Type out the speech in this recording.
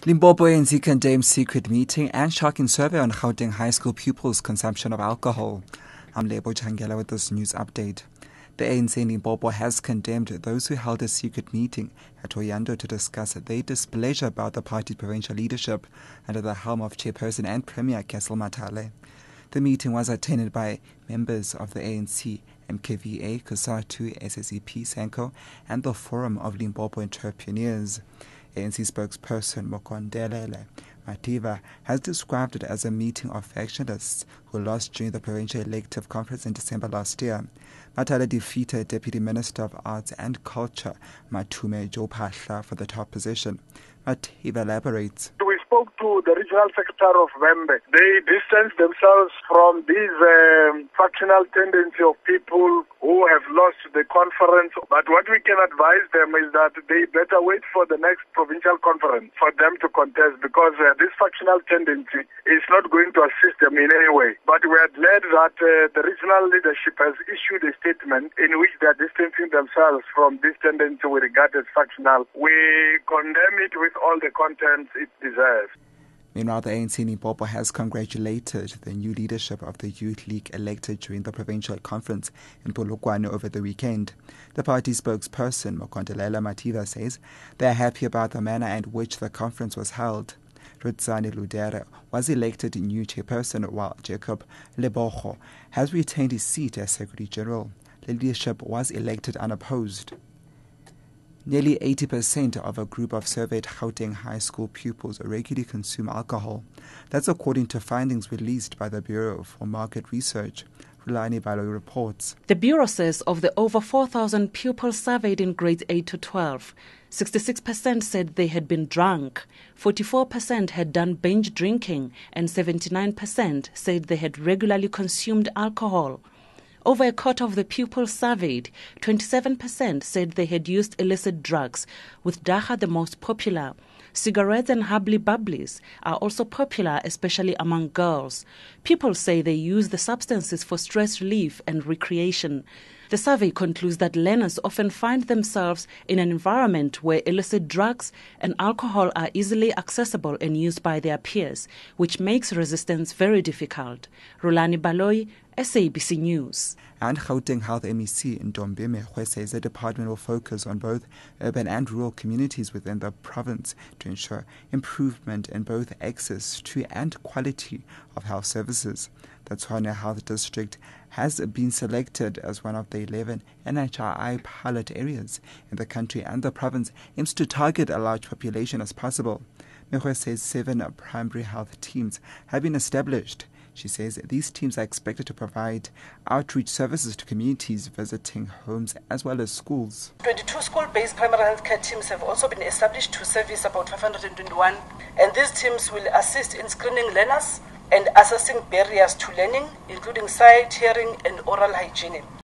Limpopo ANC condemns secret meeting and shocking survey on Gauteng high school pupils' consumption of alcohol. I'm Lebo Changela with this news update. The ANC in Limpopo has condemned those who held a secret meeting at Oyando to discuss their displeasure about the party's provincial leadership under the helm of Chairperson and Premier Kessel Matale. The meeting was attended by members of the ANC, MKVA, COSATU, SSEP, SENCO, and the Forum of Limpopo Entrepreneurs. ANC spokesperson Mokondelele Mativa has described it as a meeting of factionists who lost during the provincial elective conference in December last year. Matale defeated Deputy Minister of Arts and Culture Matume Jopahla for the top position. Mativa elaborates. We spoke to the regional secretary of Vembe. They distanced themselves from this factional tendency of people who have lost the conference. But what we can advise them is that they better wait for the next provincial conference for them to contest, because this factional tendency is not going to assist them in any way. But we are glad that the regional leadership has issued a statement in which they are distancing themselves from this tendency we regard as factional. We condemn it with all the contents it deserves. Meanwhile, the ANC in Limpopo has congratulated the new leadership of the Youth League elected during the provincial conference in Polokwane over the weekend. The party spokesperson, Mokondelela Mativa, says they are happy about the manner in which the conference was held. Rutsani Ludere was elected new chairperson, while Jacob Lebogo has retained his seat as Secretary General. The leadership was elected unopposed. Nearly 80% of a group of surveyed Gauteng high school pupils regularly consume alcohol. That's according to findings released by the Bureau for Market Research. Rulani Baloy reports. The Bureau says of the over 4,000 pupils surveyed in grades 8 to 12, 66% said they had been drunk, 44% had done binge drinking, and 79% said they had regularly consumed alcohol. Over a quarter of the pupils surveyed, 27% said they had used illicit drugs, with Dacha the most popular. Cigarettes and hubbly bubblies are also popular, especially among girls. People say they use the substances for stress relief and recreation. The survey concludes that learners often find themselves in an environment where illicit drugs and alcohol are easily accessible and used by their peers, which makes resistance very difficult. Rulani Baloy, SABC News. And Gauteng Health MEC in Ntombi Mehwe says the department will focus on both urban and rural communities within the province to ensure improvement in both access to and quality of health services. The Tshwane Health District has been selected as one of the 11 NHI pilot areas in the country, and the province aims to target a large population as possible. Mehwe says 7 primary health teams have been established. She says these teams are expected to provide outreach services to communities visiting homes as well as schools. 22 school-based primary health care teams have also been established to service about 521, and these teams will assist in screening learners and assessing barriers to learning, including sight, hearing, and oral hygiene.